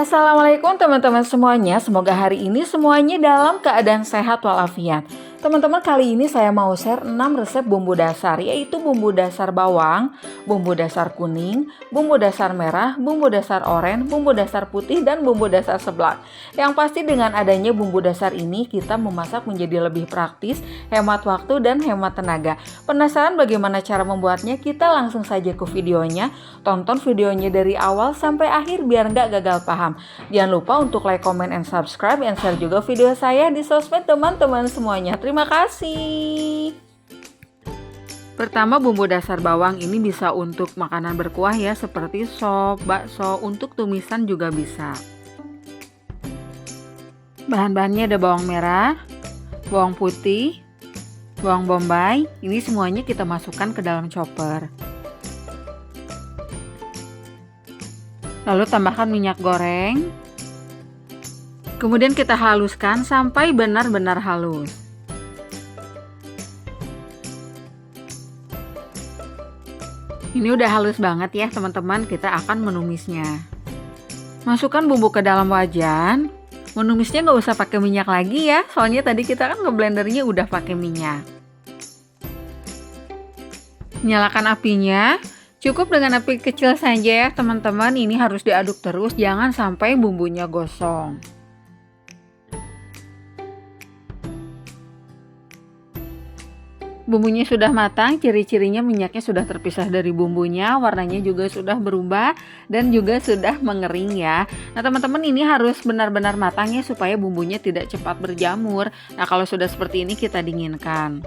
Assalamualaikum teman-teman semuanya, semoga hari ini semuanya dalam keadaan sehat walafiat. Teman-teman, kali ini saya mau share 6 resep bumbu dasar, yaitu bumbu dasar bawang, bumbu dasar kuning, bumbu dasar merah, bumbu dasar oranye, bumbu dasar putih, dan bumbu dasar seblak. Yang pasti dengan adanya bumbu dasar ini kita memasak menjadi lebih praktis, hemat waktu, dan hemat tenaga. Penasaran bagaimana cara membuatnya? Kita langsung saja ke videonya. Tonton videonya dari awal sampai akhir biar nggak gagal paham. Jangan lupa untuk like, comment, and subscribe, and share juga video saya di sosmed teman-teman semuanya. Terima kasih. Pertama, bumbu dasar bawang ini bisa untuk makanan berkuah ya, seperti sop, bakso, untuk tumisan juga bisa. Bahan-bahannya ada bawang merah, bawang putih, bawang bombay. Ini semuanya kita masukkan ke dalam chopper. Lalu tambahkan minyak goreng. Kemudian kita haluskan sampai benar-benar halus. Ini udah halus banget ya teman-teman, kita akan menumisnya. Masukkan bumbu ke dalam wajan. Menumisnya nggak usah pakai minyak lagi ya, soalnya tadi kita kan ngeblendernya udah pakai minyak. Nyalakan apinya. Cukup dengan api kecil saja ya teman-teman, ini harus diaduk terus, jangan sampai bumbunya gosong. Bumbunya sudah matang, ciri-cirinya minyaknya sudah terpisah dari bumbunya, warnanya juga sudah berubah dan juga sudah mengering ya. Nah teman-teman, ini harus benar-benar matang ya supaya bumbunya tidak cepat berjamur. Nah kalau sudah seperti ini kita dinginkan.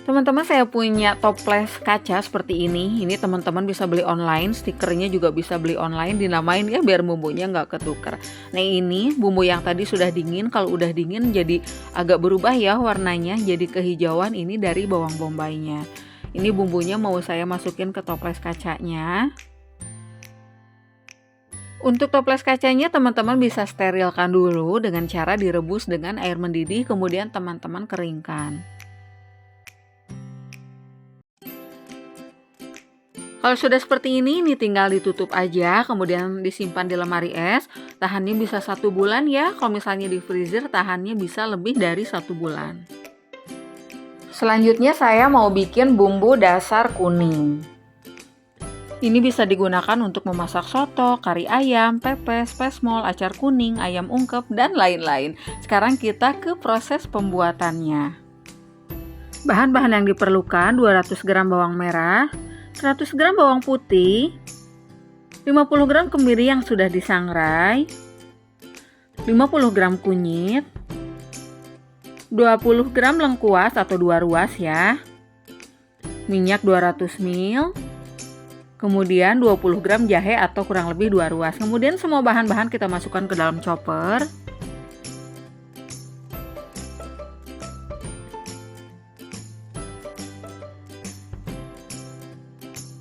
Teman-teman, saya punya toples kaca seperti ini. Ini teman-teman bisa beli online, stikernya juga bisa beli online, dinamain ya biar bumbunya nggak ketukar. Nah ini bumbu yang tadi sudah dingin, kalau udah dingin jadi agak berubah ya warnanya, jadi kehijauan, ini dari bawang bombaynya. Ini bumbunya mau saya masukin ke toples kacanya. Untuk toples kacanya teman-teman bisa sterilkan dulu dengan cara direbus dengan air mendidih, kemudian teman-teman keringkan. Kalau sudah seperti ini tinggal ditutup aja, kemudian disimpan di lemari es. Tahannya bisa 1 bulan ya, kalau misalnya di freezer tahannya bisa lebih dari 1 bulan. Selanjutnya saya mau bikin bumbu dasar kuning. Ini bisa digunakan untuk memasak soto, kari ayam, pepes, pesmol, acar kuning, ayam ungkep, dan lain-lain. Sekarang kita ke proses pembuatannya. Bahan-bahan yang diperlukan: 200 gram bawang merah, 100 gram bawang putih, 50 gram kemiri yang sudah disangrai, 50 gram kunyit, 20 gram lengkuas atau 2 ruas ya, minyak 200 ml, kemudian 20 gram jahe atau kurang lebih 2 ruas. Kemudian semua bahan-bahan kita masukkan ke dalam chopper.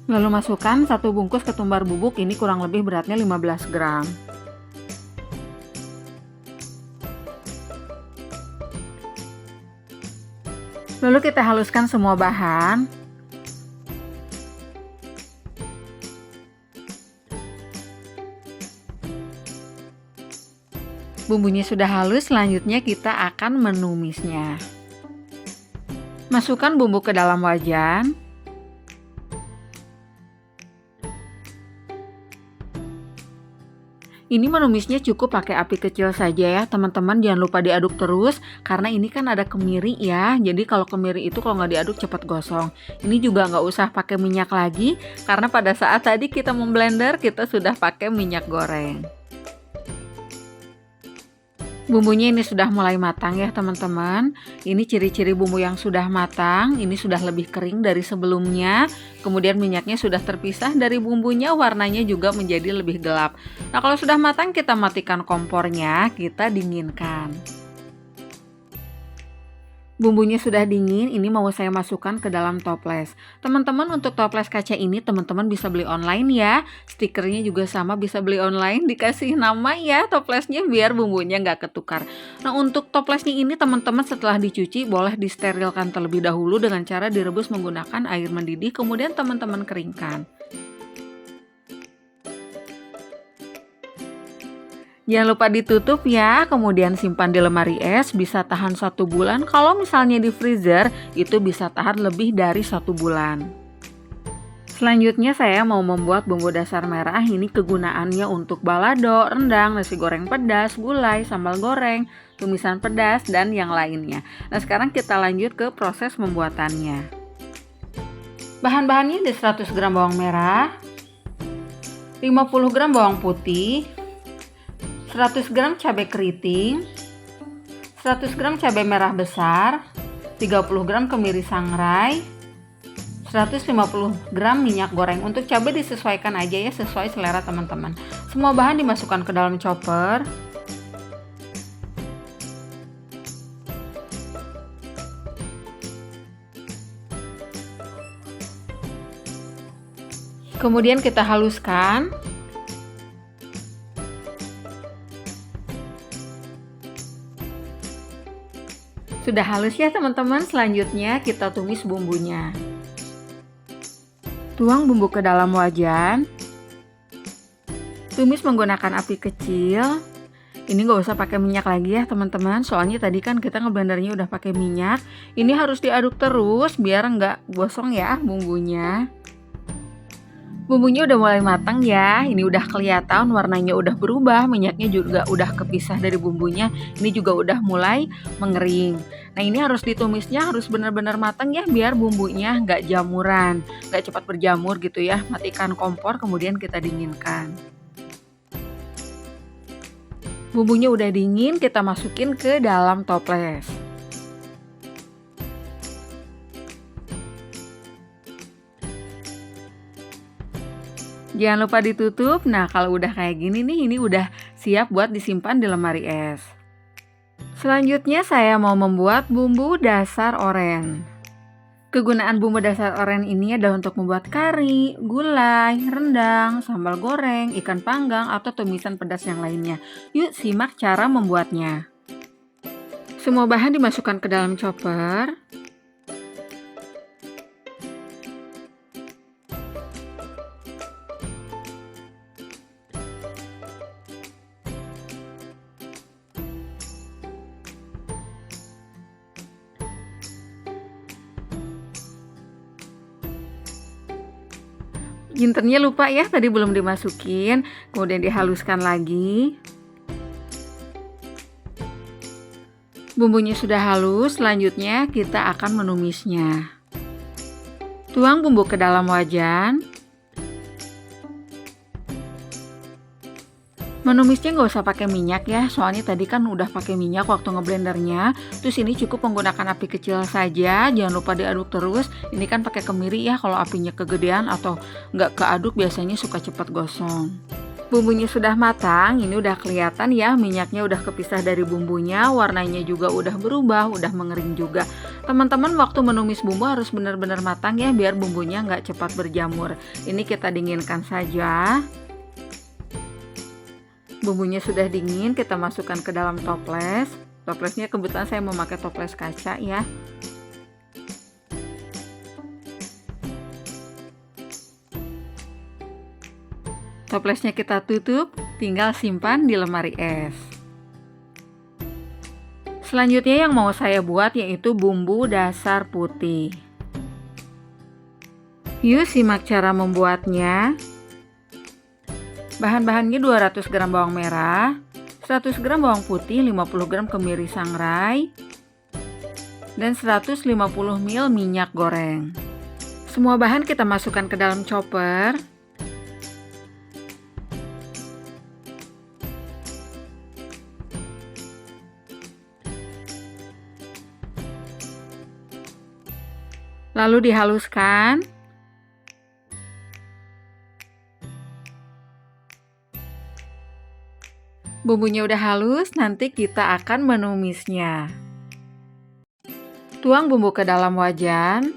Lalu masukkan 1 bungkus ketumbar bubuk, ini kurang lebih beratnya 15 gram. Lalu kita haluskan semua bahan. Bumbunya sudah halus, selanjutnya kita akan menumisnya. Masukkan bumbu ke dalam wajan. Ini menumisnya cukup pakai api kecil saja ya teman-teman, jangan lupa diaduk terus karena ini kan ada kemiri ya, jadi kalau kemiri itu kalau nggak diaduk cepat gosong. Ini juga nggak usah pakai minyak lagi karena pada saat tadi kita memblender kita sudah pakai minyak goreng. Bumbunya ini sudah mulai matang ya teman-teman. Ini ciri-ciri bumbu yang sudah matang, ini sudah lebih kering dari sebelumnya. Kemudian minyaknya sudah terpisah dari bumbunya, warnanya juga menjadi lebih gelap. Nah kalau sudah matang kita matikan kompornya, kita dinginkan. Bumbunya sudah dingin, ini mau saya masukkan ke dalam toples. Teman-teman, untuk toples kaca ini teman-teman bisa beli online ya. Stikernya juga sama, bisa beli online, dikasih nama ya toplesnya biar bumbunya nggak ketukar. Nah untuk toplesnya ini teman-teman setelah dicuci boleh disterilkan terlebih dahulu dengan cara direbus menggunakan air mendidih, kemudian teman-teman keringkan. Jangan lupa ditutup ya, kemudian simpan di lemari es, bisa tahan 1 bulan. Kalau misalnya di freezer, itu bisa tahan lebih dari 1 bulan. Selanjutnya saya mau membuat bumbu dasar merah. Ini kegunaannya untuk balado, rendang, nasi goreng pedas, gulai, sambal goreng, tumisan pedas, dan yang lainnya. Nah sekarang kita lanjut ke proses pembuatannya. Bahan-bahannya ada 100 gram bawang merah, 50 gram bawang putih, 100 gram cabai keriting, 100 gram cabai merah besar, 30 gram kemiri sangrai, 150 gram minyak goreng. Untuk cabai disesuaikan aja ya, sesuai selera teman-teman. Semua bahan dimasukkan ke dalam chopper. Kemudian kita haluskan. Sudah halus ya teman-teman, selanjutnya kita tumis bumbunya. Tuang bumbu ke dalam wajan. Tumis menggunakan api kecil. Ini nggak usah pakai minyak lagi ya teman-teman, soalnya tadi kan kita ngeblendernya udah pakai minyak. Ini harus diaduk terus biar nggak gosong ya bumbunya. Bumbunya udah mulai matang ya, ini udah kelihatan warnanya udah berubah, minyaknya juga udah kepisah dari bumbunya, ini juga udah mulai mengering. Nah ini harus ditumisnya harus benar-benar matang ya, biar bumbunya nggak jamuran, nggak cepat berjamur gitu ya. Matikan kompor kemudian kita dinginkan. Bumbunya udah dingin, kita masukin ke dalam toples. Jangan lupa ditutup. Nah kalau udah kayak gini nih, ini udah siap buat disimpan di lemari es. Selanjutnya saya mau membuat bumbu dasar oren. Kegunaan bumbu dasar oren ini adalah untuk membuat kari, gulai, rendang, sambal goreng, ikan panggang, atau tumisan pedas yang lainnya. Yuk simak cara membuatnya. Semua bahan dimasukkan ke dalam chopper. Jintennya lupa ya, tadi belum dimasukin, kemudian dihaluskan lagi. Bumbunya sudah halus, selanjutnya kita akan menumisnya. Tuang bumbu ke dalam wajan. Menumisnya nggak usah pakai minyak ya, soalnya tadi kan udah pakai minyak waktu ngeblendernya. Terus ini cukup menggunakan api kecil saja, jangan lupa diaduk terus. Ini kan pakai kemiri ya, kalau apinya kegedean atau nggak keaduk biasanya suka cepat gosong. Bumbunya sudah matang, ini udah kelihatan ya, minyaknya udah kepisah dari bumbunya, warnanya juga udah berubah, udah mengering juga. Teman-teman waktu menumis bumbu harus benar-benar matang ya, biar bumbunya nggak cepat berjamur. Ini kita dinginkan saja. Bumbunya sudah dingin, kita masukkan ke dalam toples. Toplesnya kebetulan saya memakai toples kaca ya. Toplesnya kita tutup, tinggal simpan di lemari es. Selanjutnya yang mau saya buat yaitu bumbu dasar putih. Yuk simak cara membuatnya. Bahan-bahannya 200 gram bawang merah, 100 gram bawang putih, 50 gram kemiri sangrai, dan 150 ml minyak goreng. Semua bahan kita masukkan ke dalam chopper. Lalu dihaluskan. Bumbunya udah halus, nanti kita akan menumisnya. Tuang bumbu ke dalam wajan.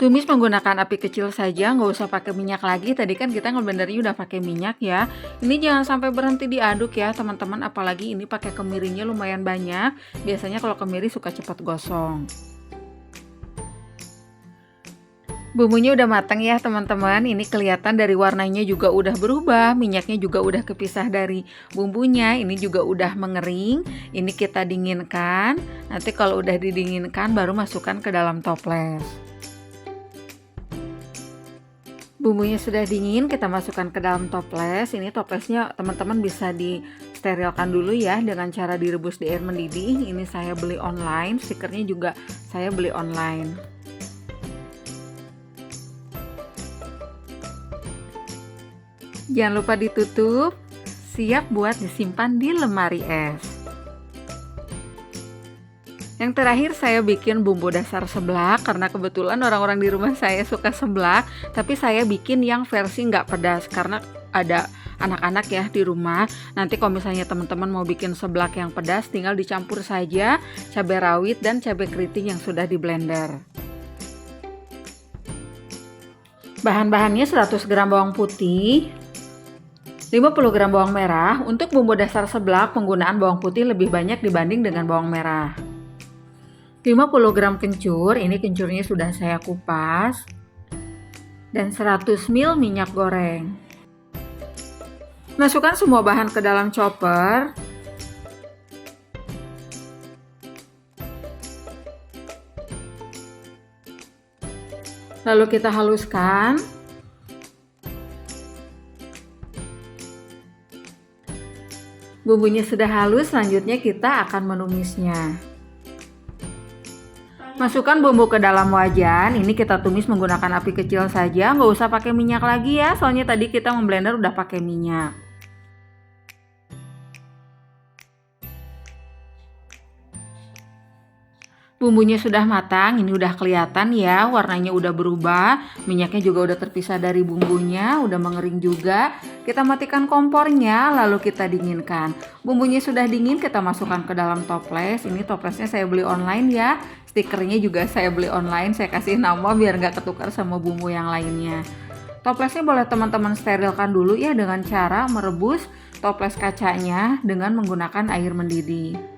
Tumis menggunakan api kecil saja, nggak usah pakai minyak lagi. Tadi kan kita ngeblendernya udah pakai minyak ya. Ini jangan sampai berhenti diaduk ya teman-teman, apalagi ini pakai kemirinya lumayan banyak. Biasanya kalau kemiri suka cepat gosong. Bumbunya udah matang ya teman-teman. Ini kelihatan dari warnanya juga udah berubah, minyaknya juga udah kepisah dari bumbunya. Ini juga udah mengering. Ini kita dinginkan. Nanti kalau udah didinginkan baru masukkan ke dalam toples. Bumbunya sudah dingin, kita masukkan ke dalam toples. Ini toplesnya teman-teman bisa disterilkan dulu ya dengan cara direbus di air mendidih. Ini saya beli online, stikernya juga saya beli online. Jangan lupa ditutup, siap buat disimpan di lemari es. Yang terakhir saya bikin bumbu dasar seblak karena kebetulan orang-orang di rumah saya suka seblak, tapi saya bikin yang versi nggak pedas karena ada anak-anak ya di rumah. Nanti kalau misalnya teman-teman mau bikin seblak yang pedas, tinggal dicampur saja cabai rawit dan cabai keriting yang sudah di blender. Bahan-bahannya 100 gram bawang putih, 50 gram bawang merah. Untuk bumbu dasar seblak penggunaan bawang putih lebih banyak dibanding dengan bawang merah. 50 gram kencur, ini kencurnya sudah saya kupas. Dan 100 ml minyak goreng. Masukkan semua bahan ke dalam chopper. Lalu kita haluskan. Bumbunya sudah halus, selanjutnya kita akan menumisnya. Masukkan bumbu ke dalam wajan. Ini kita tumis menggunakan api kecil saja, nggak usah pakai minyak lagi ya, soalnya tadi kita memblender udah pakai minyak. Bumbunya sudah matang, ini udah kelihatan ya, warnanya udah berubah, minyaknya juga udah terpisah dari bumbunya, udah mengering juga. Kita matikan kompornya, lalu kita dinginkan. Bumbunya sudah dingin, kita masukkan ke dalam toples. Ini toplesnya saya beli online ya, stikernya juga saya beli online, saya kasih nama biar nggak ketukar sama bumbu yang lainnya. Toplesnya boleh teman-teman sterilkan dulu ya dengan cara merebus toples kacanya dengan menggunakan air mendidih.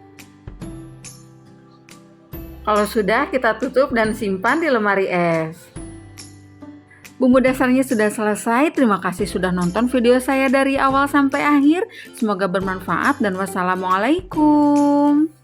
Kalau sudah, kita tutup dan simpan di lemari es. Bumbu dasarnya sudah selesai. Terima kasih sudah nonton video saya dari awal sampai akhir. Semoga bermanfaat dan wassalamualaikum.